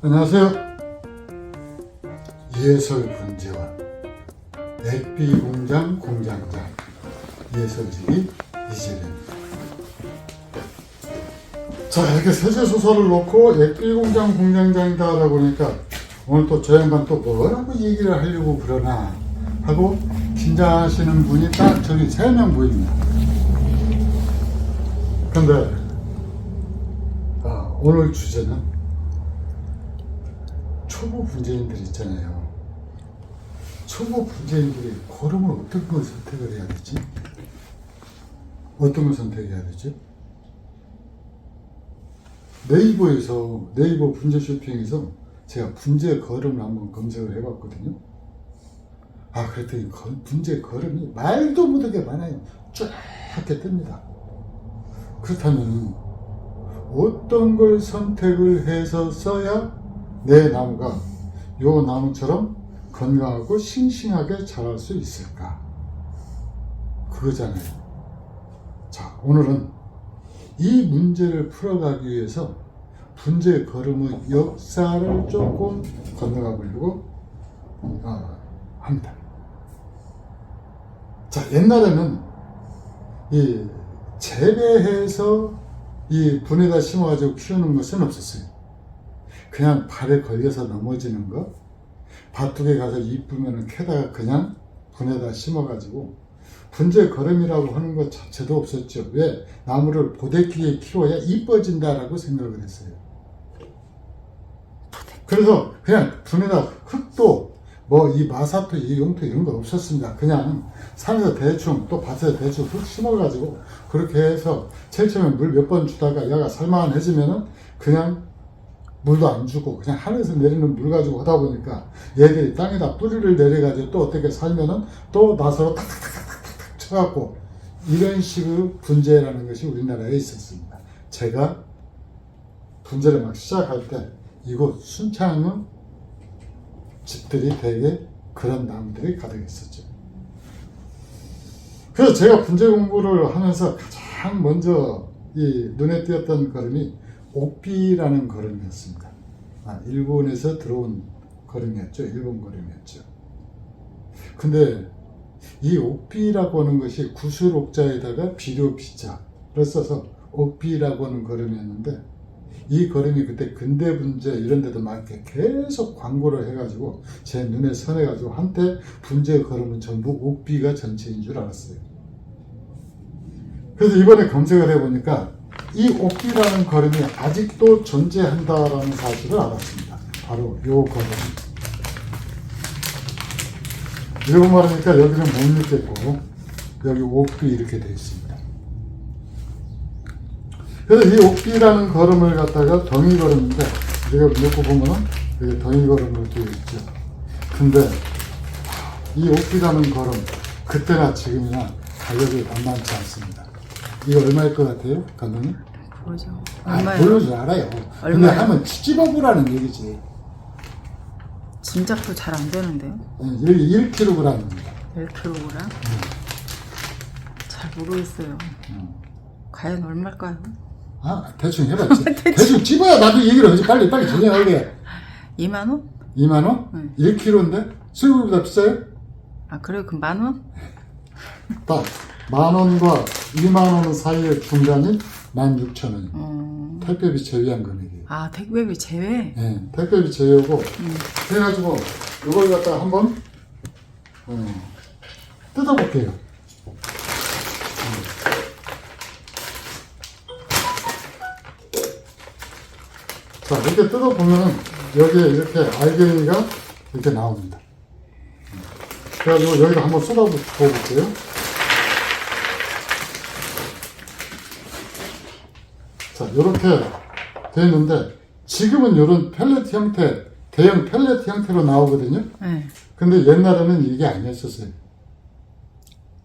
안녕하세요. 예설분재원 액비공장 공장장 예설직이 이재래입니다. 자, 이렇게 세제소설을 놓고 액비공장 공장장이다 라고 하니까 오늘 또 저 양반 또 뭐라고 얘기를 하려고 그러나 하고 긴장하시는 분이 딱 저기 3명 보입니다. 근데 오늘 주제는 초보 분재인들 있잖아요. 초보 분재인들이 걸음을 어떤 걸 선택을 해야 되지? 어떤 걸 선택해야 되지? 네이버 분재 쇼핑에서 제가 분재 걸음을 한번 검색을 해봤거든요. 그랬더니 분재 걸음이 말도 못하게 많아요. 쫙 이렇게 뜹니다. 그렇다면 어떤 걸 선택을 해서 써야 내 나무가 요 나무처럼 건강하고 싱싱하게 자랄 수 있을까? 그거잖아요. 자, 오늘은 이 문제를 풀어가기 위해서 분재 걸음의 역사를 조금 건너가 보려고 합니다. 자, 옛날에는 이 재배해서 이 분에다 심어가지고 키우는 것은 없었어요. 그냥 발에 걸려서 넘어지는 거, 밭둑에 가서 이쁘면 캐다가 그냥 분에다 심어가지고 분재 걸음이라고 하는 것 자체도 없었죠. 왜? 나무를 보대끼게 키워야 이뻐진다라고 생각을 했어요. 그래서 그냥 분에다 흙도 이 마사토, 이 용토 이런 거 없었습니다. 그냥 산에서 대충 또 밭에서 대충 흙 심어가지고 그렇게 해서 제일 처음에 물 몇 번 주다가 얘가 살만해지면은 그냥 물도 안 주고 그냥 하늘에서 내리는 물 가지고 하다 보니까 얘들이 땅에다 뿌리를 내려가지고 또 어떻게 살면은 또 나서로 탁탁탁탁탁 쳐갖고 이런 식으로 분재라는 것이 우리나라에 있었습니다. 제가 분재를 막 시작할 때 이곳 순창은 집들이 되게 그런 나무들이 가득 있었죠. 그래서 제가 분재 공부를 하면서 가장 먼저 이 눈에 띄었던 걸음이 옥비라는 걸음이었습니다. 일본에서 들어온 걸음이었죠. 일본 걸음이었죠. 근데 이 옥비라고 하는 것이 구슬옥자에다가 비료비자를 써서 옥비라고 하는 걸음이었는데 이 걸음이 그때 근대분재 이런 데도 막 이렇게 계속 광고를 해가지고 제 눈에 선해가지고 한때 분재 걸음은 전부 옥비가 전체인 줄 알았어요. 그래서 이번에 검색을 해보니까 이 옥비라는 걸음이 아직도 존재한다라는 사실을 알았습니다. 바로 요 걸음. 이거 말하니까 여기는 못 읽겠고 여기 옥비 이렇게 되어 있습니다. 그래서 이 옥비라는 걸음을 갖다가 덩이 걸음인데 우리가 놓고 보면은 여기 덩이 걸음으로 되어 있죠. 근데 이 옥비라는 걸음 그때나 지금이나 가격이 만만치 않습니다. 이거 얼마일 것 같아요, 감독님? 뭐죠? 모르는 줄 알아요. 근데 하면 찝어보라는 얘기지. 짐작도 잘 안 되는데요? 여기 1kg입니다. 1kg? 잘 모르겠어요. 과연 얼마일까요? 대충 해봤지. 대충 찝어야 나도 얘기를 하지. 빨리 정리하게. 2만 원? 2만 원? 1kg인데? 수입보다 비싸요? 그래요? 그럼 만 원? 딱 10,000원과 20,000원 사이의 중간이 16,000원. 택배비 제외한 금액이에요. 택배비 제외? 네, 택배비 제외고 그래가지고 이걸 갖다가 한번 뜯어볼게요. 자, 이렇게 뜯어보면은 여기에 이렇게 알갱이가 이렇게 나옵니다. 그래가지고 여기다 한번 쏟아볼게요. 자, 이렇게 되어 있는데 지금은 이런 펠렛 형태, 대형 펠렛 형태로 나오거든요. 네. 근데 옛날에는 이게 아니었었어요.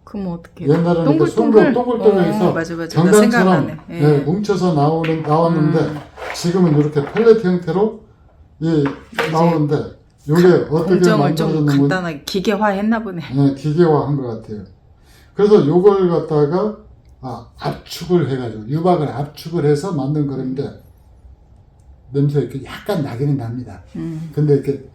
그럼 어떻게? 옛날에는 동글동글해서 경단처럼 뭉쳐서 나왔는데 지금은 이렇게 펠렛 형태로 나오는데 이게 어떻게 공정을 좀 만들어졌는 간단하게 기계화했나 보네. 네, 기계화한 것 같아요. 그래서 요걸 갖다가 압축을 해가지고 유박을 압축을 해서 만든 거인데 냄새가 이렇게 약간 나기는 납니다. 근데 이렇게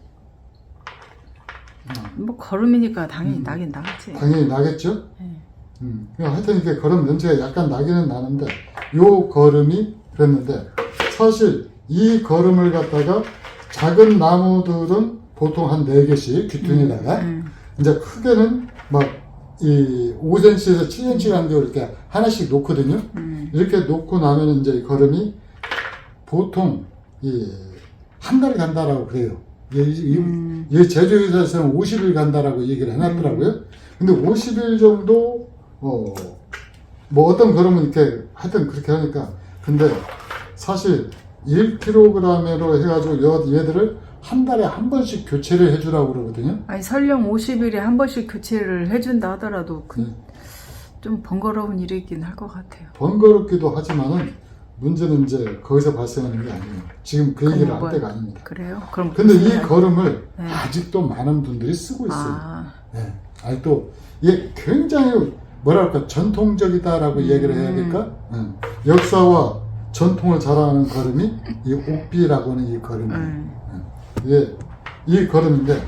뭐 걸음이니까 당연히 나긴 나겠지. 당연히 나겠죠? 네. 하여튼 이렇게 걸음 냄새가 약간 나기는 나는데, 요 걸음이 그랬는데, 사실 이 걸음을 갖다가 작은 나무들은 보통 한 4개씩 귀퉁이에다가, 이제 크게는 막 이 5cm에서 7cm 간격으로 이렇게 하나씩 놓거든요. 이렇게 놓고 나면 이제 이 걸음이 보통 한 달 간다라고 그래요. 이 제조회사에서는 50일 간다라고 얘기를 해놨더라고요. 근데 50일 정도, 뭐 어떤 걸음은 이렇게 하여튼 그렇게 하니까. 근데 사실 1kg으로 해가지고 얘들을 한 달에 한 번씩 교체를 해주라고 그러거든요. 아니 설령 50일에 한 번씩 교체를 해준다 하더라도 좀 번거로운 일이긴 할 것 같아요. 번거롭기도 하지만은 문제는 이제 거기서 발생하는 게 아니에요. 지금 그 얘기를 할 때가 아닙니다. 그래요? 그럼 근데 이 걸음을 네. 아직도 많은 분들이 쓰고 있어요. 아, 네. 아직도 이게 굉장히 뭐랄까 전통적이다라고 얘기를 해야 될까? 역사와 전통을 자랑하는 걸음이 이 옥비라고 하는 이 걸음이에요. 예, 이 걸음인데,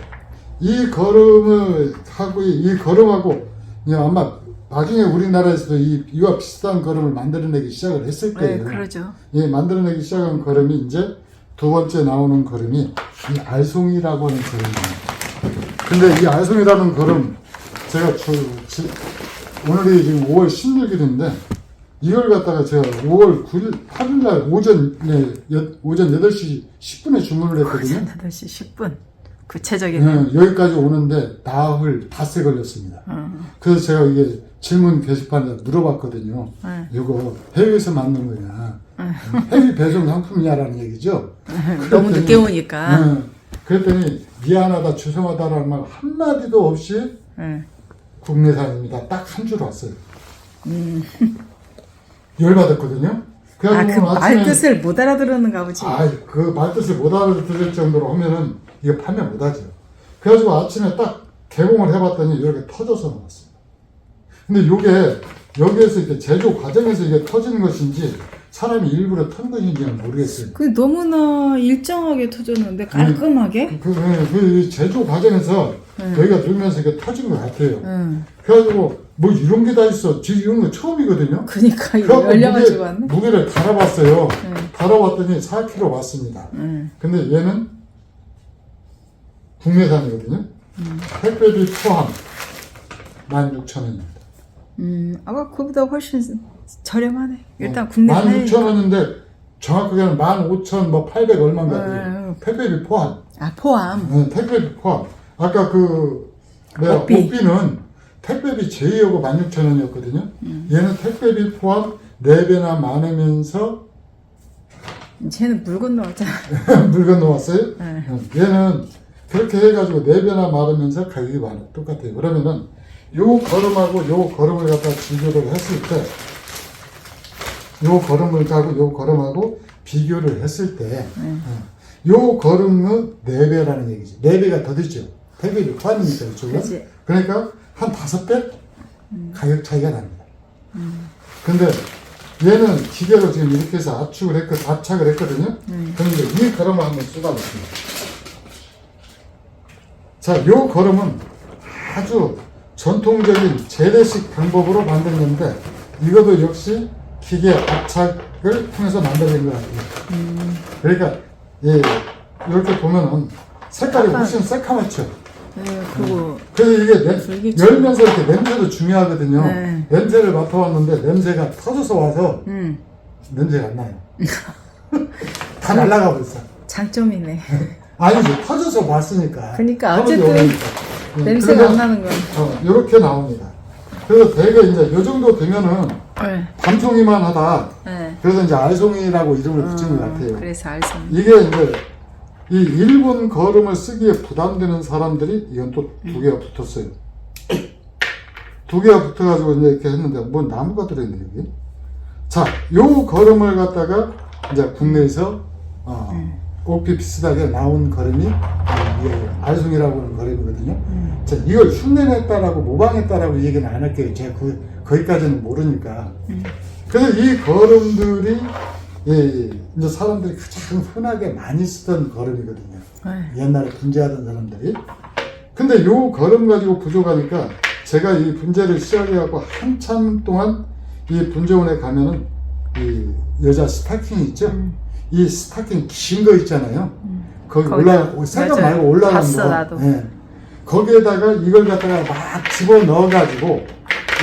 이 걸음을 하고, 이 걸음하고, 아마 나중에 우리나라에서도 이와 비슷한 걸음을 만들어내기 시작을 했을 거예요. 네, 그러죠. 예, 만들어내기 시작한 걸음이 이제 두 번째 나오는 걸음이 이 알송이라고 하는 걸음입니다. 근데 이 알송이라는 걸음, 제가 오늘이 지금 5월 16일인데, 이걸 갖다가 제가 5월 9일, 8일날 오전 8시 10분에 주문을 했거든요. 8시 10분. 구체적이네요. 여기까지 오는데 나흘 닷새 걸렸습니다. 그래서 제가 이게 질문 게시판에 물어봤거든요. 이거 해외에서 만든 거냐? 해외 배송 상품이냐라는 얘기죠. 너무 늦게 오니까. 그랬더니 미안하다, 죄송하다라는 말 한마디도 없이 국내산입니다. 딱 한 줄 왔어요. 열받았거든요. 그 말뜻을 못 알아들었는가 보지. 그 말뜻을 못 알아들을 정도로 하면은 이거 판매 못 하죠. 그래가지고 아침에 딱 개봉을 해봤더니 이렇게 터져서 나왔습니다. 근데 요게 여기에서 이렇게 제조 과정에서 이게 터지는 것인지 사람이 일부러 턴 것인지는 모르겠어요. 그 너무나 일정하게 터졌는데 깔끔하게. 그 제조 과정에서 여기가 들면서 이렇게 터진 것 같아요. 그래가지고 뭐 이런 게 다 있어. 지금 이런 거 처음이거든요. 그러니까 열려가지고 왔네. 무게를 달아봤어요. 달아봤더니 4kg 왔습니다. 근데 얘는 국내산이거든요. 택배비 포함 16,000원입니다. 아까 그보다 훨씬 저렴하네. 일단 국내산 16,000원인데 정확하게는 15,800 얼마인가. 택배비 포함. 아, 포함. 택배비 포함. 아까 내가 옥비는 택배비 제외하고 16,000원이었거든요. 얘는 택배비 포함 4배나 많으면서 쟤는 물 건너왔잖아. 물 건너왔어요? 얘는 그렇게 해가지고 4배나 많으면서 가격이 똑같아요. 그러면은 요 걸음하고 요 걸음을 갖다 비교를 했을 때, 요 걸음을 하고 요 걸음하고 비교를 했을 때, 요 걸음은 4배라는 얘기죠. 4배가 더 되죠. 택배비 포함이니까 이쪽은. 그러니까 한 5배 가격 차이가 납니다. 근데 얘는 기계로 지금 이렇게 해서 압착을 했거든요. 그런데 이 걸음을 한번 쏟아봤습니다. 자, 요 걸음은 아주 전통적인 재래식 방법으로 만든 건데, 이것도 역시 기계 압착을 통해서 만들어진 것 같아요. 그러니까, 이렇게 보면은 색깔이 훨씬 새카맣죠. 그래서 이게 열면서 이렇게 냄새도 중요하거든요. 냄새를 맡아봤는데 냄새가 터져서 와서 냄새가 안 나요. 다 날아가 버렸어. 장점이네. 아니지, 터져서 왔으니까. 그러니까 어쨌든 냄새가 안 나는 건. 이렇게 나옵니다. 그래서 대개 이제 요 정도 되면은 밤송이만 하다. 그래서 이제 알송이라고 이름을 붙인 것 같아요. 그래서 알송이. 이게 이제 이 일본 걸음을 쓰기에 부담되는 사람들이 이건 또 2개가 붙었어요. 2개가 붙어가지고 이제 이렇게 했는데 뭐 나무가 들어있네 여기. 자, 요 걸음을 갖다가 이제 국내에서 옥비 비슷하게 나온 걸음이 알송이라고 하는 걸음이거든요. 자, 이걸 흉내냈다라고 모방했다라고 얘기는 안 할게요. 제가 거기까지는 모르니까. 그래서 이 걸음들이 이제 사람들이 가장 흔하게 많이 쓰던 걸음이거든요. 네. 옛날에 분재하던 사람들이. 근데 요 걸음 가지고 부족하니까 제가 이 분재를 시작해갖고 한참 동안 이 분재원에 가면은 이 여자 스타킹 있죠? 이 스타킹 긴 거 있잖아요. 거기 거기다, 생각 맞아요. 말고 올라가는 봤어, 거. 나도. 예. 거기에다가 이걸 갖다가 막 집어 넣어가지고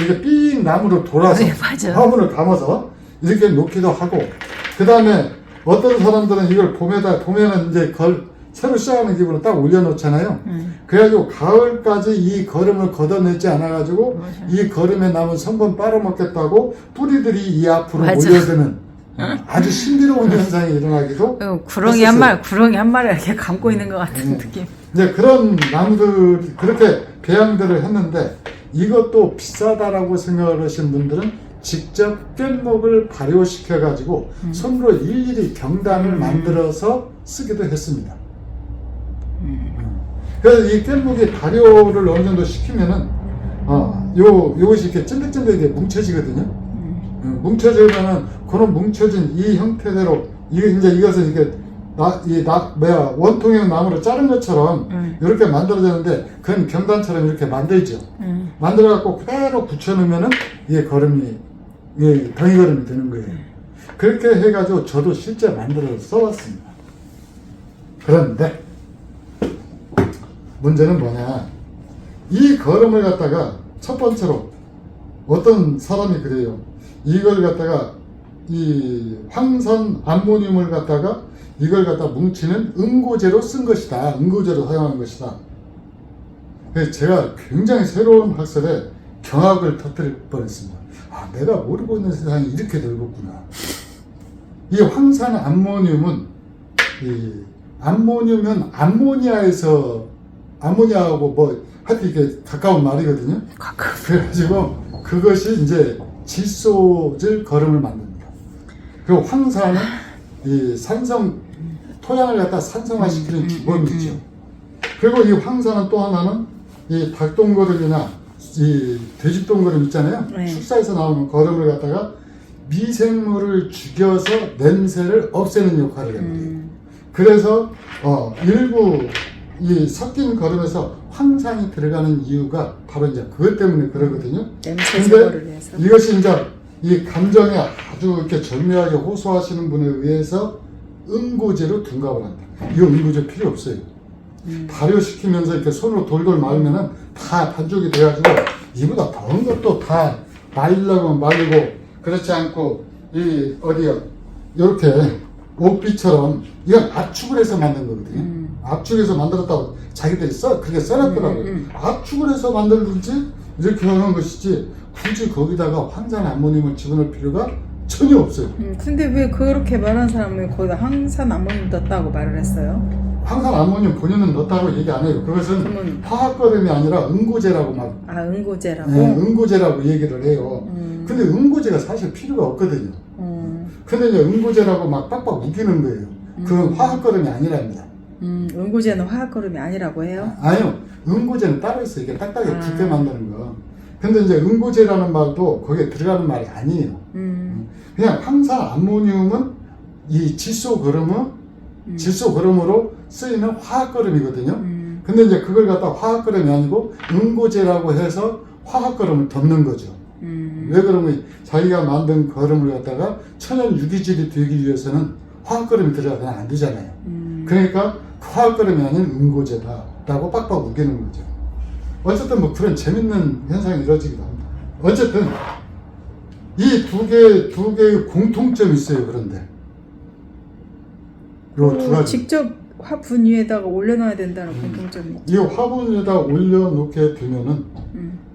이게 삥 나무로 돌아서 네, 맞아. 화분을 감아서 이렇게 놓기도 하고, 그 다음에 어떤 사람들은 이걸 봄에는 이제 새로 시작하는 기분으로 딱 올려놓잖아요. 그래가지고 가을까지 이 걸음을 걷어내지 않아가지고 맞아. 이 걸음에 남은 성분 빨아먹겠다고 뿌리들이 이 앞으로 맞아. 몰려드는 아주 신비로운 현상이 일어나기도 구렁이 했었어요. 구렁이 한 마리 이렇게 감고 있는 것 같은 느낌. 이제 그런 나무들 그렇게 배양들을 했는데, 이것도 비싸다라고 생각을 하신 분들은 직접 뗏목을 발효시켜 가지고 손으로 일일이 경단을 만들어서 쓰기도 했습니다. 그래서 이 뗏목이 발효를 어느 정도 시키면은 요것이 이렇게 찐득찐득하게 뭉쳐지거든요. 뭉쳐지면은 그런 뭉쳐진 이 형태대로 이것은 이렇게 원통형 나무를 자른 것처럼 이렇게 만들어지는데, 그건 경단처럼 이렇게 만들죠. 만들어갖고 그대로 붙여놓으면은 이게 덩이 걸음이 되는 거예요. 그렇게 해가지고 저도 실제 만들어서 써왔습니다. 그런데 문제는 뭐냐, 이 걸음을 갖다가 첫 번째로 어떤 사람이 그래요. 이걸 갖다가 이 황산 암모늄을 갖다가 이걸 갖다 뭉치는 응고제로 쓴 것이다. 응고제로 사용한 것이다. 그래서 제가 굉장히 새로운 학설에 경악을 터뜨릴 뻔했습니다. 내가 모르고 있는 세상이 이렇게 넓었구나. 이 황산 암모늄은 암모늄은 암모니아하고 하여튼 이게 가까운 말이거든요. 그래가지고 그것이 이제 질소질 걸음을 만듭니다. 그리고 황산은 이 토양을 갖다 산성화시키는 주범이죠. 그리고 이 황산은 또 하나는 이 닭똥거름이나 이 돼지똥거름 있잖아요. 네. 축사에서 나오는 거름을 갖다가 미생물을 죽여서 냄새를 없애는 역할을 합니다. 그래서 일부 이 섞인 거름에서 황산이 들어가는 이유가 바로 이제 그것 때문에 그러거든요. 냄새 제거를 위해서. 이것이 이제 이 감정에 아주 이렇게 절묘하게 호소하시는 분에 의해서 응고제로 둔갑을 한다. 이거 응고제 필요 없어요. 발효시키면서 이렇게 손으로 돌돌 말면은 다 반죽이 돼가지고 이보다 더운 것도 다 말리려고 말리고, 그렇지 않고 이렇게 옷비처럼 이건 압축을 해서 만든 거거든요. 압축해서 만들었다고 자기들이 그렇게 써놨더라고요. 압축을 해서 만들든지 이렇게 하는 것이지 굳이 거기다가 황산 암모늄을 집어넣을 필요가 전혀 없어요. 근데 왜 그렇게 말한 사람이 거기다 황산 암모늄 넣었다고 말을 했어요? 황산 암모늄 본인은 넣었다고 얘기 안 해요. 그것은 화학거름이 아니라 응고제라고 응고제라고? 네, 응고제라고 얘기를 해요. 근데 응고제가 사실 필요가 없거든요. 근데 이제 응고제라고 막 빡빡 우기는 거예요. 그건 화학거름이 아니랍니다. 응고제는 화학거름이 아니라고 해요? 아니요. 응고제는 따로 있어요. 이게 딱딱하게 굵게 만드는 거. 근데 이제 응고제라는 말도 거기에 들어가는 말이 아니에요. 그냥 황산 암모늄은 이 질소거름으로 쓰이는 화학거름이거든요. 근데 이제 그걸 갖다 화학거름이 아니고 응고제라고 해서 화학거름을 덮는 거죠. 왜 그러면 자기가 만든 거름을 갖다가 천연 유기질이 되기 위해서는 화학거름이 들어가면 안 되잖아요. 그러니까 그 화학거름이 아닌 응고제다라고 빡빡 우기는 거죠. 어쨌든 뭐 그런 재밌는 현상이 이루어지기도 합니다. 어쨌든 이 두 개의 공통점이 있어요. 그런데 요 두 가지. 직접 화분 위에다가 올려놔야 된다는 공통점이 이 화분 위에다 올려놓게 되면은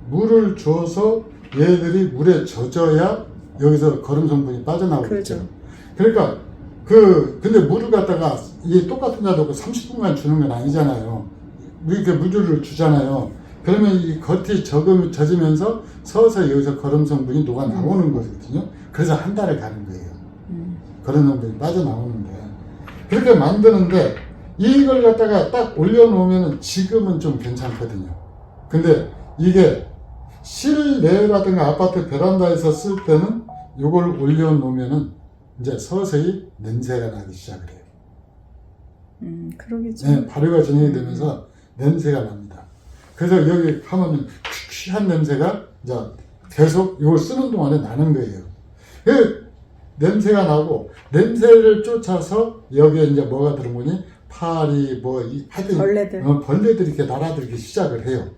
물을 줘서 얘들이 물에 젖어야 여기서 거름 성분이 빠져나오겠죠. 그렇죠. 그러니까 근데 물을 갖다가 이 똑같은 자도 30분간 주는 건 아니잖아요. 이렇게 물을 주잖아요. 그러면 이 겉이 젖으면서 서서히 여기서 거름 성분이 녹아 나오는 거거든요. 그래서 한 달을 가는 거예요. 거름 성분이 빠져나오는데, 그렇게 만드는데 이걸 갖다가 딱 올려놓으면 지금은 좀 괜찮거든요. 근데 이게 실내라든가 아파트 베란다에서 쓸 때는 이걸 올려놓으면은 이제 서서히 냄새가 나기 시작을 해요. 그러겠죠. 네, 발효가 진행이 되면서 냄새가 납니다. 그래서 여기 하면 퀴퀴한 냄새가 이제 계속 이걸 쓰는 동안에 나는 거예요. 그 냄새가 나고 냄새를 쫓아서 여기에 이제 뭐가 들어오니 파리 하여튼 벌레들. 벌레들이 이렇게 날아들기 시작을 해요.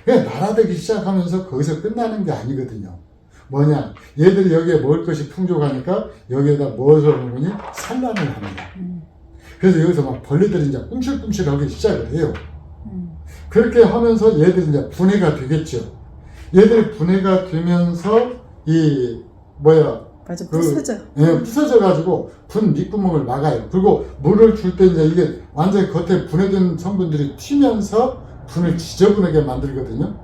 그냥 날아들기 시작하면서 거기서 끝나는 게 아니거든요. 뭐냐, 얘들이 여기에 먹을 것이 풍족하니까 여기에다 무엇을 넣으니 산란을 합니다. 그래서 여기서 막 벌레들이 이제 꿈실꿈실하기 시작을 해요. 그렇게 하면서 얘들이 이제 분해가 되겠죠. 얘들이 분해가 되면서 맞아, 부서져. 예, 부서져가지고 분 밑구멍을 막아요. 그리고 물을 줄 때 이제 이게 완전히 겉에 분해된 성분들이 튀면서 분을 지저분하게 만들거든요.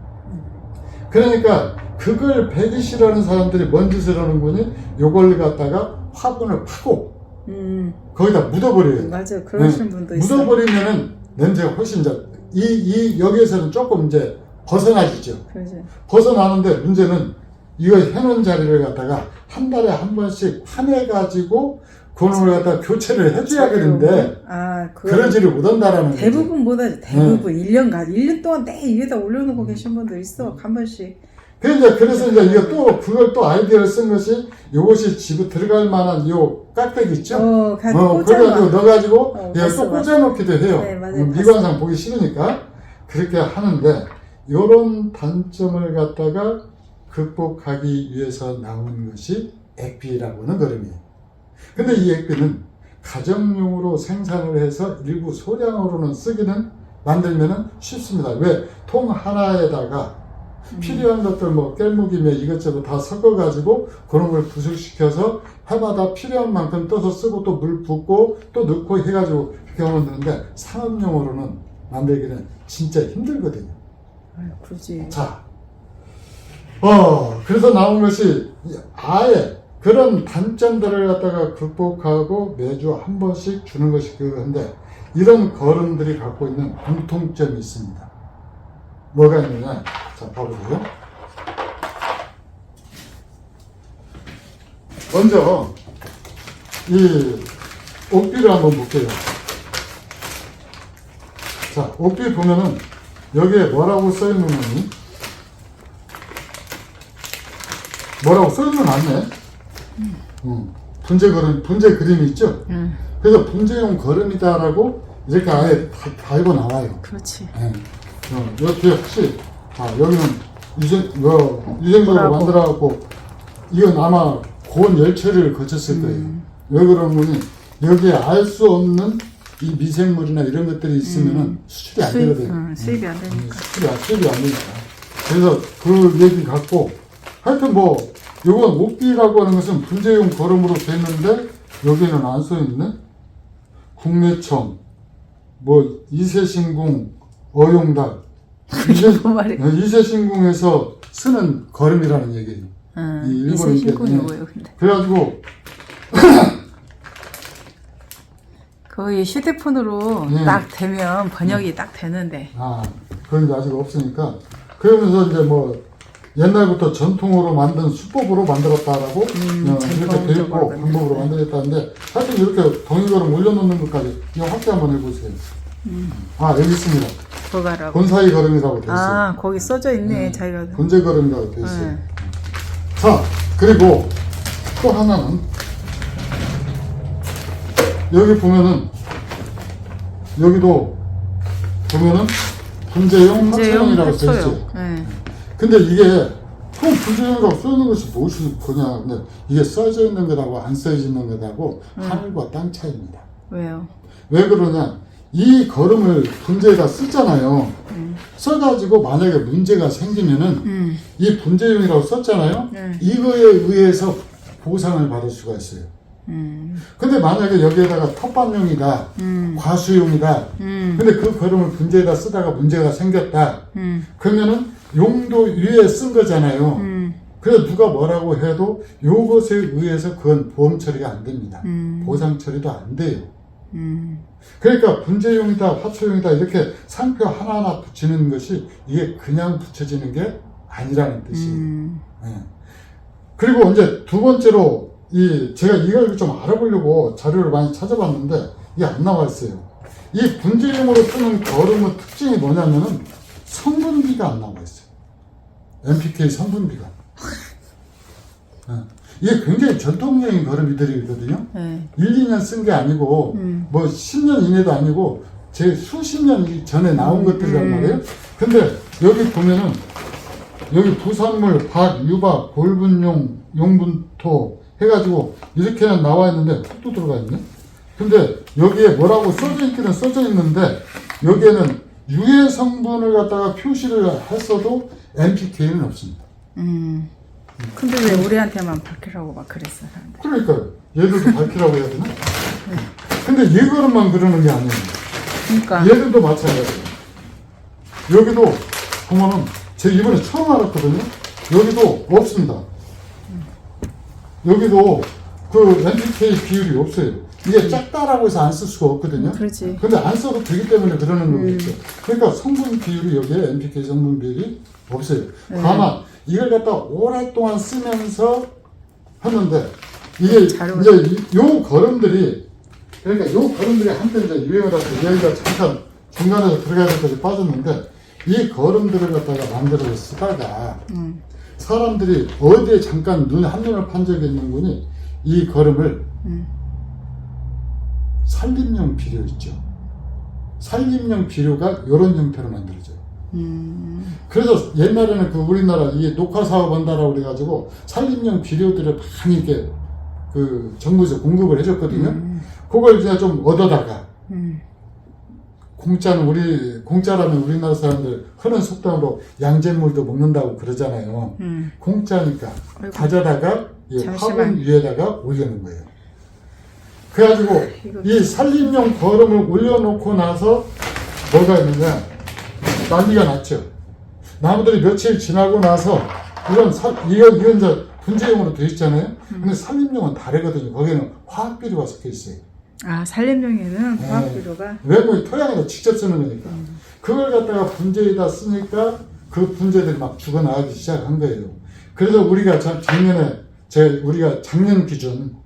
그러니까 그걸 배기 싫어하는 사람들이 뭔 짓을 하는 거니? 요걸 갖다가 화분을 파고 거기다 묻어버려요. 맞아, 그러신 분도 있어요. 묻어버리면은 냄새가 훨씬 이제 여기에서는 조금 이제 벗어나지죠. 그러죠. 벗어나는데 문제는 이거 해놓은 자리를 갖다가 한 달에 한 번씩 파내가지고 그놈을 갖다가 교체를 해줘야 되는데 그러지를 못한다라는 거죠. 대부분 못하죠. 대부분 1년 동안 내 위에다 올려놓고 계신 분도 있어. 한 번씩. 그래서 이제 이거 그걸 또 아이디어를 쓴 것이 요것이 집에 들어갈 만한 요 깍대기 있죠? 그래가지고 넣어가지고 또 꽂아놓기도 해요. 네, 맞아요. 미관상 보기 싫으니까 그렇게 하는데 요런 단점을 갖다가 극복하기 위해서 나온 것이 액비라고 하는 거름이에요. 근데 이 액비는 가정용으로 생산을 해서 일부 소량으로는 만들면은 쉽습니다. 왜? 통 하나에다가 필요한 것들 깻묵이며 이것저것 다 섞어가지고 그런 걸 부식시켜서 해마다 필요한 만큼 떠서 쓰고 또 물 붓고 또 넣고 해가지고 그렇게 하면 되는데 상업용으로는 만들기는 진짜 힘들거든요. 그렇지. 자, 그래서 나온 것이 아예 그런 단점들을 갖다가 극복하고 매주 한 번씩 주는 것이 그건데 이런 거름들이 갖고 있는 공통점이 있습니다. 뭐가 있느냐? 자, 봐보세요. 먼저 이 옥비를 한번 볼게요. 자, 옥비 보면은 여기에 뭐라고 써있느냐니 뭐라고 써있는 않네. 분재 그림이 있죠? 그래서 분재용 거름이다라고 이렇게 아예 달고 나와요. 그렇지. 네. 이렇게 혹시, 여기는 유생적으로 만들어갖고, 이건 아마 고온 열처리를 거쳤을 거예요. 왜 그러면 여기에 알 수 없는 이 미생물이나 이런 것들이 있으면은 수출이 안 되거든요. 수입이 안 되니까. 수입이 안 되니까. 그래서 그 얘기 갖고, 하여튼 요건 옥비라고 하는 것은 분재용 거름으로 됐는데, 여기에는 안 써있네? 국내청, 이세신궁, 어용닭. 이세신궁에서 쓰는 거름이라는 얘기예요. 이세신궁이 뭐예요, 근데? 그래가지고, 거의 휴대폰으로 딱 되면 번역이 딱 되는데. 그런 게 아직 없으니까. 그러면서 이제 옛날부터 전통으로 만든 수법으로 만들었다라고 이렇게 돼 있고 방법으로 만들었다는데 하여튼 이렇게 동의거름 올려놓는 것까지 이거 확대 한번 해보세요. 여기 있습니다. 뭐가라고? 본사이 거름이라고 돼 있어요. 거기 써져 있네, 자기가. 본제 거름이라고 돼 있어요. 자, 그리고 또 하나는 여기 보면은 여기도 보면은 분재용, 합체용이라고 돼 있죠. 근데 이게 통 분재용이라고 써있는 것이 무엇이 뭐냐? 근데 이게 써져 있는 거하고 안 써져 있는 거하고 하늘과 땅 차이입니다. 왜요? 왜 그러냐? 이 거름을 분재에다 쓰잖아요. 써가지고 만약에 문제가 생기면은 이 분재용이라고 썼잖아요. 이거에 의해서 보상을 받을 수가 있어요. 근데 만약에 여기에다가 텃밭용이다, 과수용이다. 근데 그 거름을 분재에다 쓰다가 문제가 생겼다. 그러면은 용도 위에 쓴 거잖아요. 그래서 누가 뭐라고 해도 요것에 의해서 그건 보험 처리가 안 됩니다. 보상 처리도 안 돼요. 그러니까 분재용이다, 화초용이다 이렇게 상표 하나하나 붙이는 것이 이게 그냥 붙여지는 게 아니라는 뜻이에요. 그리고 이제 두 번째로 제가 이걸 좀 알아보려고 자료를 많이 찾아봤는데 이게 안 나와 있어요. 이 분재용으로 쓰는 거름의 특징이 뭐냐면은 성분비가 안 나와 있어요. NPK 성분비가. 이게 굉장히 전통적인 거름이들이거든요. 네. 1, 2년 쓴 게 아니고 뭐 10년 이내도 아니고 제 수십 년 전에 나온 것들이란 말이에요. 근데 여기 보면은 여기 부산물, 박, 유박, 골분용, 용분토 해가지고 이렇게는 나와 있는데 톡도 들어가 있네. 근데 여기에 뭐라고 써져 있기는 써져 있는데 여기에는 유해 성분을 갖다가 표시를 했어도 NPK는 없습니다. 근데 왜 우리한테만 밝히라고 막 그랬어, 사람들. 그러니까요. 얘들도 밝히라고 해야 되나? 근데 얘 거름만 그러는 게 아니에요. 그러니까. 얘들도 마찬가지예요. 여기도 보면은 제가 이번에 처음 알았거든요. 여기도 없습니다. 여기도 그 NPK 비율이 없어요. 이게 작다라고 해서 안 쓸 수가 없거든요. 그렇지. 근데 안 써도 되기 때문에 그러는 거겠죠. 그러니까 성분 비율이 여기에 NPK 성분 비율이 없어요. 다만 이걸 갖다 오랫동안 쓰면서 하는데 이게 이제 요 걸음들이 그러니까 요 걸음들이 한때 이제 유행을 해서 여기가 잠깐 중간에서 들어가야 될 것이 빠졌는데 이 걸음들을 갖다가 만들어서 쓰다가 사람들이 어디에 잠깐 한눈을 판 적이 있는 분이 이 걸음을 산림용 비료 있죠. 산림용 비료가 이런 형태로 만들어져요. 그래서 옛날에는 그 우리나라 이 녹화 사업 한다라고 그래가지고 산림용 비료들을 많이 이렇게 그 정부에서 공급을 해줬거든요. 그걸 이제 좀 얻어다가 공짜라면 우리나라 사람들 흔한 속담으로 양잿물도 먹는다고 그러잖아요. 공짜니까 가져다가 이 화분 위에다가 올려놓은 거예요. 그래가지고 이 산림용 거름을 올려놓고 나서 뭐가 있느냐 난리가 났죠. 나무들이 며칠 지나고 나서 이건 이제 분재용으로 되어 있잖아요. 근데 산림용은 다르거든요. 거기는 화학비료가 섞여 있어요. 아, 산림용에는 화학비료가? 외모의 토양에다 직접 쓰는 거니까. 그걸 갖다가 분재에다 쓰니까 그 분재들이 막 죽어나가기 시작한 거예요. 그래서 우리가 우리가 작년 기준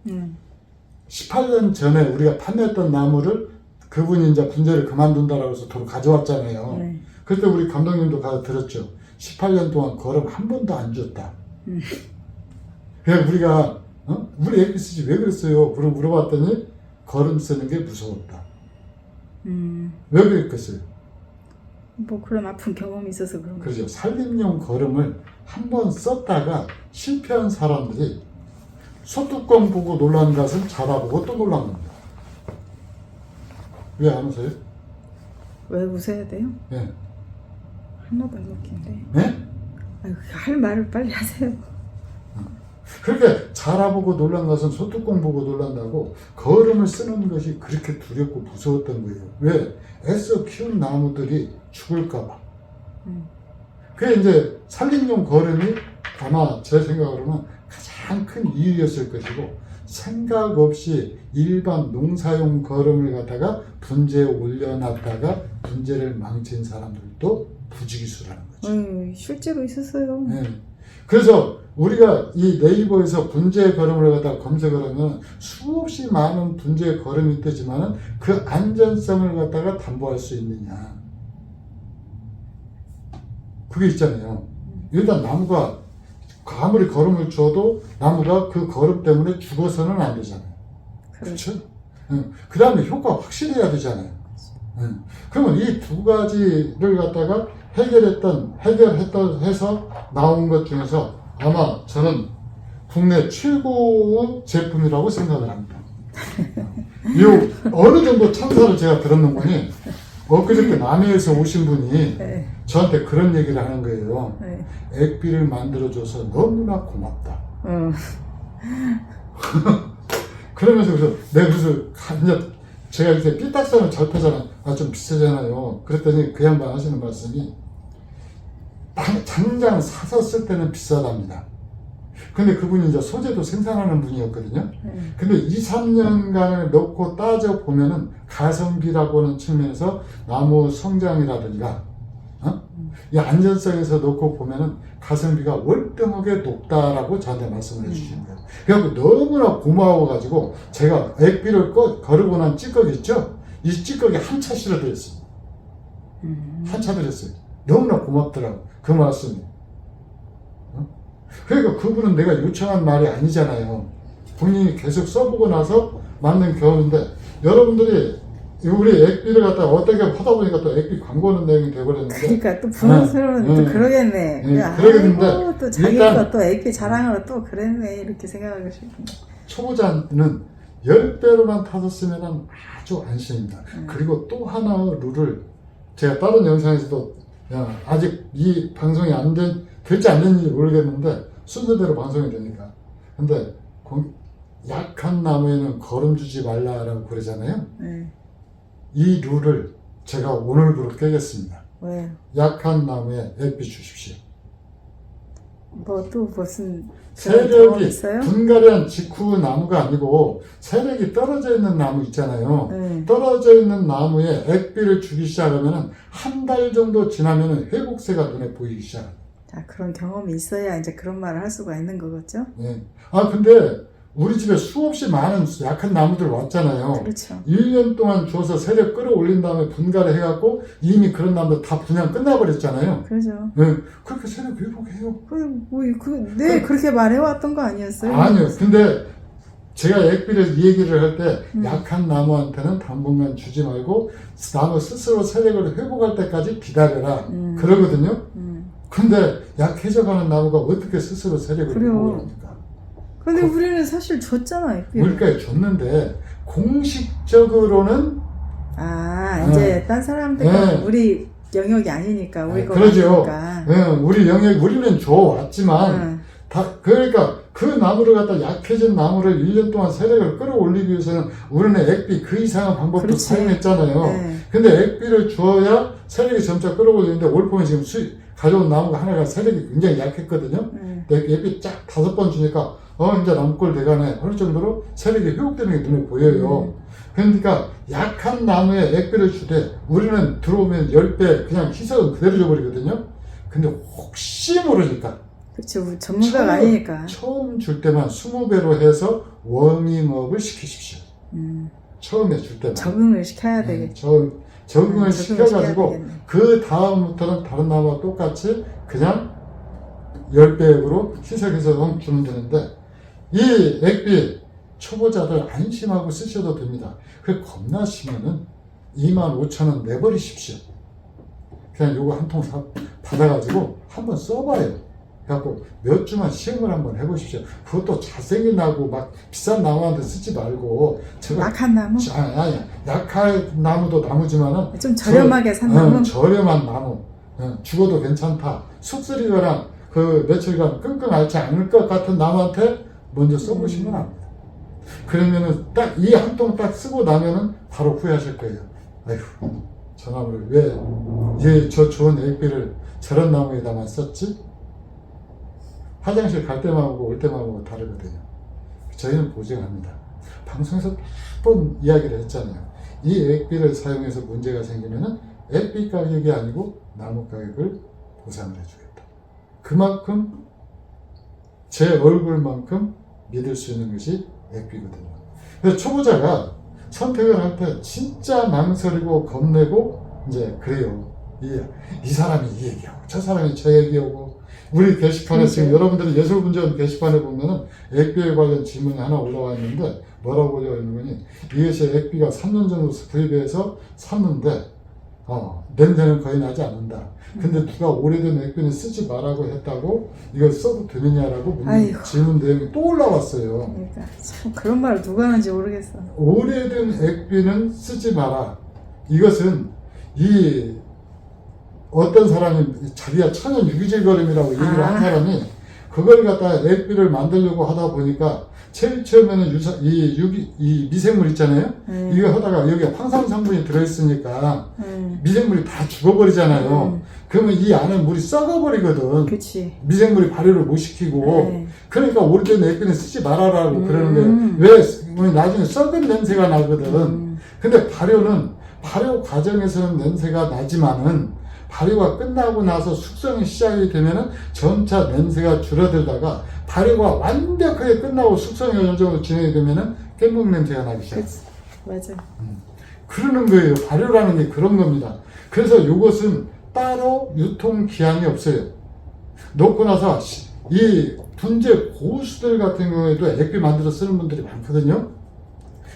18년 전에 우리가 판매했던 나무를 그분이 이제 분재를 그만둔다라고 해서 도로 가져왔잖아요. 그때 우리 감독님도 가서 들었죠. 18년 동안 거름 한 번도 안 줬다. 그래서 우리가 우리 APCG 왜 그랬어요? 물어봤더니 거름 쓰는 게 무서웠다. 왜 그랬겠어요? 뭐 그런 아픈 경험이 있어서 그런 거죠. 그렇죠. 산림용 거름을 한 번 썼다가 실패한 사람들이 소뚜껑 보고 놀란 것은 자라보고 또 놀란 겁니다. 왜 안 웃어요? 왜 웃어야 돼요? 네. 하나도 안 웃긴데. 네? 아유, 할 말을 빨리 하세요. 그렇게 자라보고 놀란 것은 소뚜껑 보고 놀란다고 거름을 쓰는 것이 그렇게 두렵고 무서웠던 거예요. 왜? 애써 키운 나무들이 죽을까봐. 그게 이제 산림용 거름이 아마 제 생각으로는 가장 큰 이유였을 것이고 생각 없이 일반 농사용 거름을 갖다가 분재에 올려놨다가 분재를 망친 사람들도 부지기수라는 거죠. 실제로 있었어요. 네. 그래서 우리가 이 네이버에서 분재 거름을 갖다가 검색을 하면 수없이 많은 분재 거름이 뜨지만은 그 안전성을 갖다가 담보할 수 있느냐. 그게 있잖아요. 일단 나무가 아무리 거름을 줘도 나무가 그 거름 때문에 죽어서는 안 되잖아요. 그렇죠? 그 다음에 효과가 확실해야 되잖아요. 그러면 이 두 가지를 갖다가 해결해서 나온 것 중에서 아마 저는 국내 최고의 제품이라고 생각을 합니다. 어느 정도 찬사를 제가 들었는 거니 엊그저께 남해에서 오신 분이 저한테 그런 얘기를 하는 거예요. 액비를 만들어줘서 너무나 고맙다. 그러면서 그래서 제가 이렇게 삐딱선을 잘 펴잖아요. 좀 비싸잖아요. 그랬더니 그 양반 하시는 말씀이 당장 사서 쓸 때는 비싸답니다. 근데 그분이 이제 소재도 생산하는 분이었거든요. 근데 2, 3년간을 넣고 따져보면은 가성비라고 하는 측면에서 나무 성장이라든가, 이 안전성에서 놓고 보면은 가성비가 월등하게 높다라고 저한테 말씀을 해주시는 거예요. 그래갖고 너무나 고마워가지고 제가 액비를 거르고 난 찌꺼기 있죠? 이 찌꺼기 한 차 실어드렸어요. 한 차 드렸어요. 너무나 고맙더라고 그 말씀이. 그러니까 그분은 내가 요청한 말이 아니잖아요. 본인이 계속 써보고 나서 만든 경험인데, 여러분들이 우리 액비를 갖다가 어떻게 하다 보니까 또 액비 광고는 내용이 돼버렸는데. 그러니까 또 부담스러운 또 그러겠네. 그러겠는데 아이고, 또 자기 일단 거 또 액비 자랑으로 또 그랬네 이렇게 생각하고 싶네. 초보자는 10배로만 타셨으면 아주 안심입니다. 그리고 또 하나의 룰을 제가 다른 영상에서도 아직 이 방송이 될지 안 됐는지 모르겠는데 순서대로 방송이 되니까. 근데 약한 나무에는 거름 주지 말라라고 그러잖아요. 이 룰을 제가 오늘부로 깨겠습니다. 왜요? 약한 나무에 액비 주십시오. 뭐 또 무슨 세력이 있어요? 분갈이한 직후 나무가 아니고 세력이 떨어져 있는 나무 있잖아요. 네. 떨어져 있는 나무에 액비를 주기 시작하면 한 달 정도 지나면 회복세가 눈에 보이기 시작합니다. 자, 그런 경험이 있어야 이제 그런 말을 할 수가 있는 거겠죠? 네. 근데 우리 집에 수없이 많은 약한 나무들 왔잖아요. 그렇죠. 1년 동안 줘서 세력 끌어올린 다음에 분갈이 해갖고 이미 그런 나무들 다 분양 끝나버렸잖아요. 그렇죠. 네. 그렇게 세력 회복해요. 그렇게 말해왔던 거 아니었어요? 아니요. 근데 제가 액비를 이 얘기를 할 때 약한 나무한테는 당분간 주지 말고 나무 스스로 세력을 회복할 때까지 기다려라. 그러거든요. 근데 약해져가는 나무가 어떻게 스스로 세력을 그래요. 회복을 합니까? 근데 우리는 사실 줬잖아, 액비. 우리가 줬는데 공식적으로는 이제 딴 사람들과 네. 우리 영역이 아니니까 우리 거 그러죠. 아니니까. 네, 우리는 줘왔지만 그러니까 그 나무를 갖다 약해진 나무를 1년 동안 세력을 끌어올리기 위해서는 우리는 액비 그 이상한 방법도 그렇지. 사용했잖아요. 네. 근데 액비를 주어야 세력이 점차 끌어올리는데 올 봄에 지금 가져온 나무가 하나가 세력이 굉장히 약했거든요. 액비 쫙 5번 주니까 이제 나무꼴 돼가네 할 정도로 세력이 회복되는 게 눈에 보여요. 그러니까 약한 나무에 액비를 주되 우리는 들어오면 10배 그냥 희석은 그대로 줘버리거든요. 근데 혹시 모르니까 그렇죠. 전문가가 아니니까. 처음 줄 때만 20배로 해서 워밍업을 시키십시오. 처음에 줄 때만. 적응을 시켜야 되겠죠. 적응을 시켜가지고 되겠네. 그 다음부터는 다른 나무와 똑같이 그냥 10배액으로 희석해서 주면 되는데, 이 액비 초보자들 안심하고 쓰셔도 됩니다. 그 겁나시면은 25,000원 내버리십시오. 그냥 요거 한 통 받아가지고 한번 써봐요. 그래갖고 몇 주만 시험을 한번 해보십시오. 그것도 잘생긴 나무 막 비싼 나무한테 쓰지 말고 약한 나무? 아니 약한 나무도 나무지만은 좀 저렴하게 산 나무? 저렴한 나무. 죽어도 괜찮다. 쑥스리거나 그 며칠간 끙끙 앓지 않을 것 같은 나무한테 먼저 써보시면 압니다. 그러면은 딱 이 한 통 딱 쓰고 나면은 바로 후회하실 거예요. 아휴, 저 나무를 왜 저 좋은 액비를 저런 나무에다만 썼지? 화장실 갈 때만 오고 올 때만 오고 다르거든요. 저희는 보증합니다. 방송에서 몇 번 이야기를 했잖아요. 이 액비를 사용해서 문제가 생기면은 액비 가격이 아니고 나무 가격을 보상을 해주겠다. 그만큼 제 얼굴만큼 믿을 수 있는 것이 액비거든요. 그래서 초보자가 선택을 할 때 진짜 망설이고 겁내고 이제 그래요. 이 사람이 이 얘기하고 저 사람이 저 얘기하고 우리 게시판에 지금 여러분들이 예술분전 게시판에 보면은 액비에 관련 질문이 하나 올라와 있는데 뭐라고 올라와 있는 거니? 이것이 액비가 3년 전으로 구입해서 샀는데 냄새는 거의 나지 않는다. 근데 누가 오래된 액비는 쓰지 말라고 했다고 이걸 써도 되느냐라고 질문 내용이 또 올라왔어요. 그러니까 참 그런 말을 누가 하는지 모르겠어. 오래된 액비는 쓰지 마라. 이것은 어떤 사람이 자기가 천연 유기질거림이라고 얘기를 한 사람이 그걸 갖다 액비를 만들려고 하다 보니까 제일 처음에는 이 미생물 있잖아요. 이거 하다가 여기 황산 성분이 들어있으니까 미생물이 다 죽어버리잖아요. 그러면 이 안에 물이 썩어버리거든. 그치. 미생물이 발효를 못 시키고. 그러니까 오래된 액비는 쓰지 말아라고 그러는 거예요. 왜 나중에 썩은 냄새가 나거든. 근데 발효 과정에서는 냄새가 나지만은 발효가 끝나고 나서 숙성이 시작이 되면은 점차 냄새가 줄어들다가 발효가 완벽하게 끝나고 숙성이 어느 정도 진행이 되면은 깻묵 냄새가 나기 시작해요. 맞아. 그러는 거예요. 발효라는 게 그런 겁니다. 그래서 이것은 따로 유통기한이 없어요. 놓고 나서 이 분재 고수들 같은 경우에도 액비 만들어 쓰는 분들이 많거든요.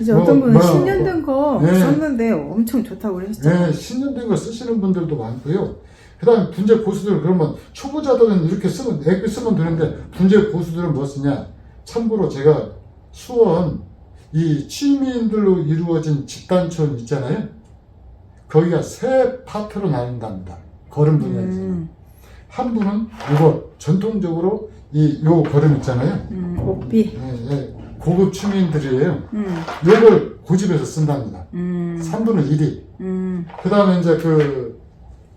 이제 어떤 분은 10년 된 거 네. 썼는데 엄청 좋다고 그러셨잖아요. 네, 10년 된 거 쓰시는 분들도 많고요. 그 다음에 분재 고수들, 그러면 초보자들은 이렇게 쓰면, 액비 쓰면 되는데, 분재 고수들은 뭐 쓰냐? 참고로 제가 수원, 이 취미인들로 이루어진 집단촌 있잖아요. 거기가 세 파트로 나눈답니다. 걸음 분야에서는. 한 분은 이거 전통적으로 요 걸음 있잖아요. 옥비. 고급 취미인들이에요. 이걸 고집해서 쓴답니다. 3분의 1이. 그 다음에 이제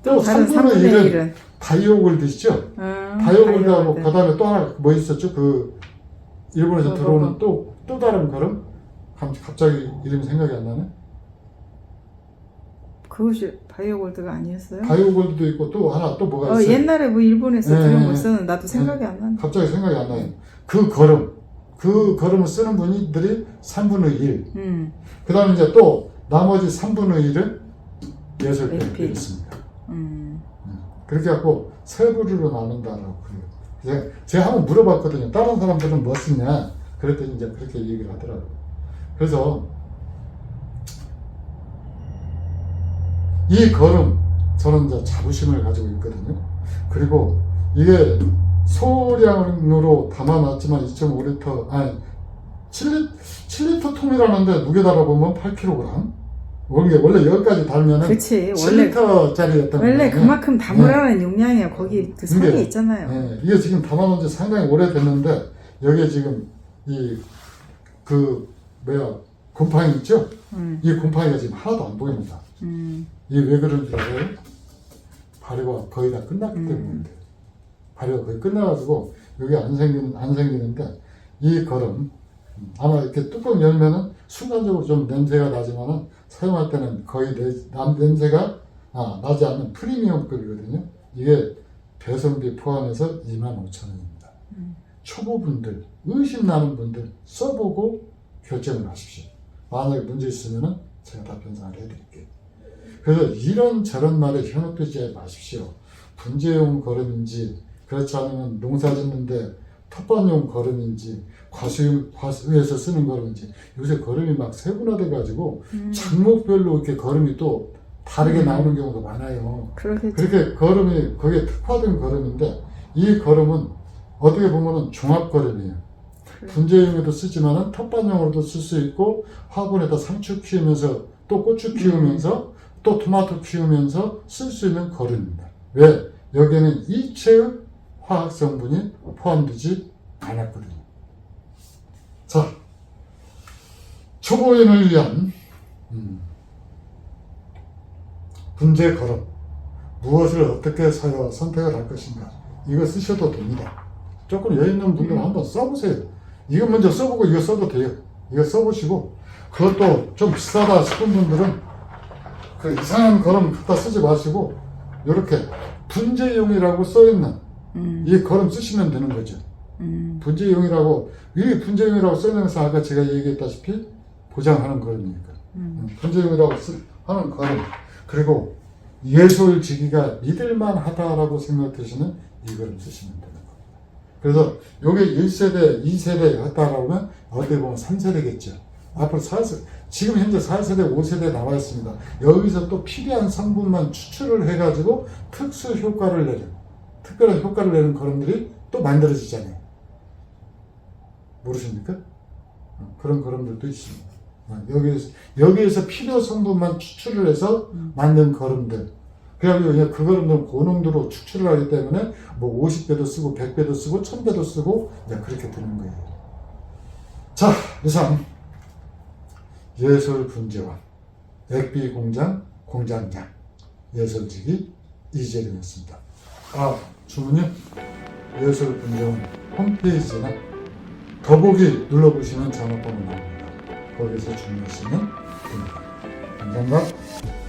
또 다른 3분의 3분의 1은 바이오골드 있죠? 바이오골드하고 그 다음에 또 하나 뭐 있었죠? 일본에서 들어오는 또 다른 걸음? 갑자기 이름이 생각이 안 나네? 그것이 바이오골드가 아니었어요? 바이오골드도 있고 또 하나 또 뭐가 있어요? 옛날에 뭐 일본에서 네, 들은 거 있었는데 나도 생각이 안 나네. 갑자기 생각이 안 나요. 그 걸음을 쓰는 분들이 3분의 1. 그 다음에 이제 또 나머지 3분의 1은 예술가들이 있습니다. 그렇게 갖고 세 부류로 나눈다라고 그래요. 제가 한번 물어봤거든요. 다른 사람들은 뭐 쓰냐? 그랬더니 이제 그렇게 얘기를 하더라고요. 그래서 이 걸음 저는 이제 자부심을 가지고 있거든요. 그리고 이게 소량으로 담아놨지만 2.5리터, 아니 7리터 통이라는데 무게다가 보면 8kg. 원래 여기까지 달면은 그치, 7리터짜리였던 거예요. 원래 그만큼 담으라는 용량이야. 거기 그 선이 있잖아요. 이게 지금 담아놓은 지 상당히 오래됐는데 여기에 지금 곰팡이 있죠? 이 곰팡이가 지금 하나도 안 보입니다. 이게 왜 그런 줄 알아요? 발효가 거의 다 끝났기 때문인데. 발효가 거의 끝나가지고 여기 안 생기는데 이 걸음 아마 이렇게 뚜껑 열면은 순간적으로 좀 냄새가 나지만은 사용할 때는 거의 냄새가 나지 않는 프리미엄급이거든요. 이게 배송비 포함해서 25,000원입니다. 초보분들, 의심나는 분들 써보고 결정을 하십시오. 만약에 문제 있으면은 제가 답변상을 해드릴게요. 그래서 이런저런 말에 현혹되지 마십시오. 분재용 걸음인지 그렇지 않으면 농사 짓는데 텃밭용 걸음인지 과수에서 쓰는 걸음인지 요새 걸음이 막 세분화돼 가지고 작목별로 이렇게 걸음이 또 다르게 나오는 경우도 많아요. 그렇겠죠. 그렇게 걸음이 거기에 특화된 걸음인데 이 걸음은 어떻게 보면은 종합 걸음이에요. 분재용에도 쓰지만은 텃밭용으로도 쓸 수 있고 화분에다 상추 키우면서 또 고추 키우면서 또 토마토 키우면서 쓸 수 있는 걸음입니다. 왜? 여기에는 일체의 화학 성분이 포함되지 않았거든요. 자, 초보인을 위한 분재 걸음 무엇을 어떻게 선택을 할 것인가 이거 쓰셔도 됩니다. 조금 여유 있는 분들은 한번 써보세요. 이거 먼저 써보고 이거 써도 돼요. 이거 써보시고 그것도 좀 비싸다 싶은 분들은 그 이상한 걸음 갖다 쓰지 마시고 이렇게 분재용이라고 써있는 이 걸음 쓰시면 되는 거죠. 분재용이라고 이 분재용이라고 써있는서 아까 제가 얘기했다시피 보장하는 걸음이니까 분재용이라고 하는 걸음 그리고 예솔지기가 믿을만하다라고 생각되시는 이 걸음 쓰시면 되는 겁니다. 그래서 요게 1세대, 2세대 했다라고 하면 어떻게 보면 3세대겠죠. 앞으로 4세대, 지금 현재 4세대, 5세대 나와 있습니다. 여기서 또 필요한 성분만 추출을 해가지고 특수 효과를 내는, 특별한 효과를 내는 걸음들이 또 만들어지잖아요. 모르십니까? 그런 걸음들도 있습니다. 여기에서 필요 성분만 추출을 해서 만든 걸음들. 그래가지고 그 걸음들은 고농도로 추출을 하기 때문에 뭐 50배도 쓰고 100배도 쓰고 1000배도 쓰고 이제 그렇게 되는 거예요. 자, 이상 예솔분재원 액비공장 공장장 예솔지기 이재룡이었습니다. 주문요? 예솔분재원 홈페이지나 더보기 눌러보시면 전화번호 나옵니다. 거기서 주문하시면 됩니다. 감사합니다.